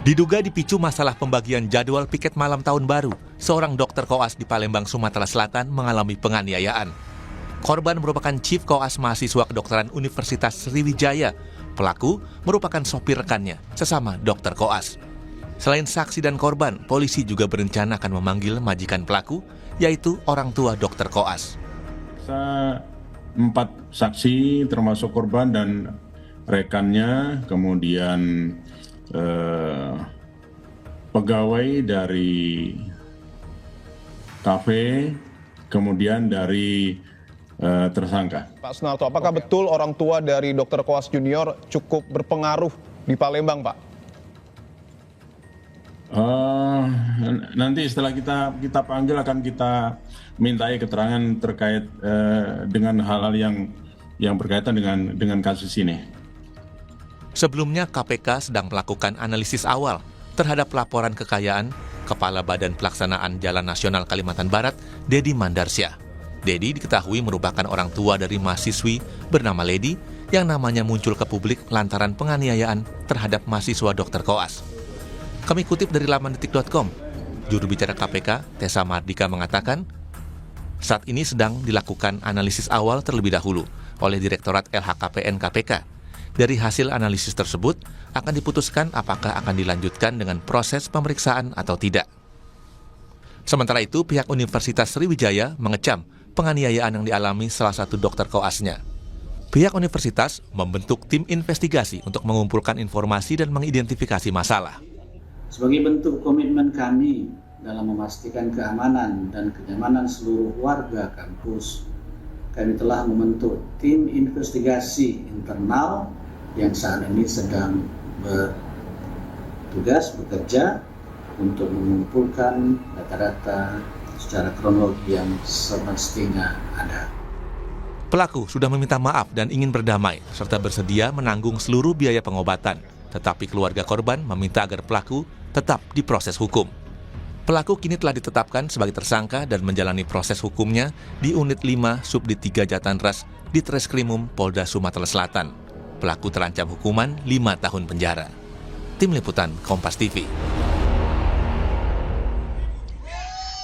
Diduga dipicu masalah pembagian jadwal piket malam tahun baru, seorang dokter koas di Palembang, Sumatera Selatan mengalami penganiayaan. Korban merupakan Chief Koas mahasiswa kedokteran Universitas Sriwijaya. Pelaku merupakan sopir rekannya, sesama dokter koas. Selain saksi dan korban, polisi juga berencana akan memanggil majikan pelaku, yaitu orang tua dokter koas. 4 saksi termasuk korban dan rekannya, kemudian pegawai dari kafe, kemudian dari tersangka. Pak Sunarto, apakah betul orang tua dari Dr. Koas Junior cukup berpengaruh di Palembang, Pak? Nanti setelah kita panggil akan kita mintai keterangan terkait dengan hal-hal yang berkaitan dengan kasus ini. Sebelumnya KPK sedang melakukan analisis awal terhadap laporan kekayaan Kepala Badan Pelaksanaan Jalan Nasional Kalimantan Barat, Dedi Mandarsyah. Dedi diketahui merupakan orang tua dari mahasiswi bernama Lady yang namanya muncul ke publik lantaran penganiayaan terhadap mahasiswa dokter koas. Kami kutip dari laman detik.com, juru bicara KPK, Tessa Mardika mengatakan, saat ini sedang dilakukan analisis awal terlebih dahulu oleh Direktorat LHKPN KPK. Dari hasil analisis tersebut, akan diputuskan apakah akan dilanjutkan dengan proses pemeriksaan atau tidak. Sementara itu, pihak Universitas Sriwijaya mengecam penganiayaan yang dialami salah satu dokter koasnya. Pihak universitas membentuk tim investigasi untuk mengumpulkan informasi dan mengidentifikasi masalah. Sebagai bentuk komitmen kami dalam memastikan keamanan dan kenyamanan seluruh warga kampus, kami telah membentuk tim investigasi internal yang saat ini sedang bekerja untuk mengumpulkan data-data secara kronologi yang semestinya ada. Pelaku sudah meminta maaf dan ingin berdamai, serta bersedia menanggung seluruh biaya pengobatan. Tetapi keluarga korban meminta agar pelaku tetap diproses hukum. Pelaku kini telah ditetapkan sebagai tersangka dan menjalani proses hukumnya di Unit 5 Subdit 3 Jatanras di Treskrimum Polda Sumatera Selatan. Pelaku terancam hukuman 5 tahun penjara. Tim Liputan Kompas TV.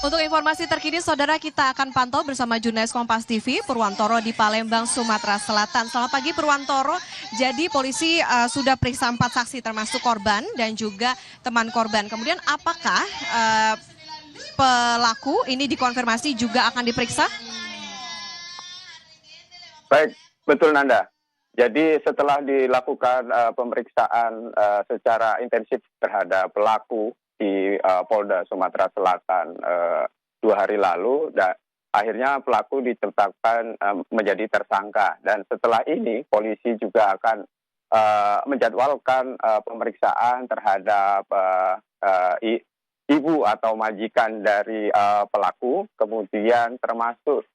Untuk informasi terkini, saudara, kita akan pantau bersama jurnalis Kompas TV, Purwantoro di Palembang, Sumatera Selatan. Selamat pagi, Purwantoro. Jadi polisi sudah periksa 4 saksi termasuk korban dan juga teman korban. Kemudian apakah pelaku ini dikonfirmasi juga akan diperiksa? Baik, betul Nanda. Jadi setelah dilakukan pemeriksaan secara intensif terhadap pelaku di Polda Sumatera Selatan 2 hari lalu, dan akhirnya pelaku ditetapkan menjadi tersangka. Dan setelah ini polisi juga akan menjadwalkan pemeriksaan terhadap ibu atau majikan dari pelaku, kemudian termasuk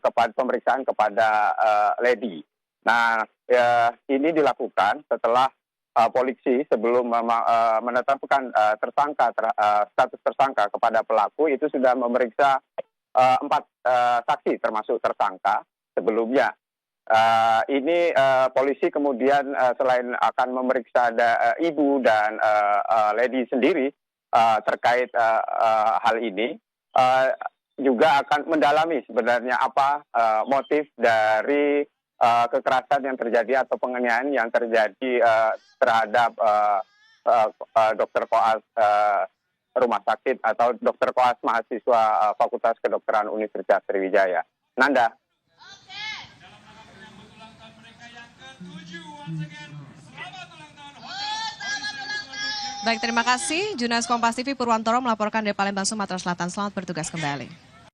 kepada pemeriksaan kepada Lady. Nah, ini dilakukan setelah polisi sebelum menetapkan status tersangka kepada pelaku itu sudah memeriksa 4 saksi termasuk tersangka sebelumnya. Ini polisi kemudian selain akan memeriksa ibu dan Lady sendiri terkait hal ini, juga akan mendalami sebenarnya apa motif dari kekerasan yang terjadi atau penganiayaan yang terjadi terhadap dokter koas rumah sakit atau dokter koas mahasiswa Fakultas Kedokteran Universitas Sriwijaya. Nanda. Baik, terima kasih. Jurnalis Kompas TV Purwantoro melaporkan dari Palembang, Sumatera Selatan. Selamat bertugas kembali.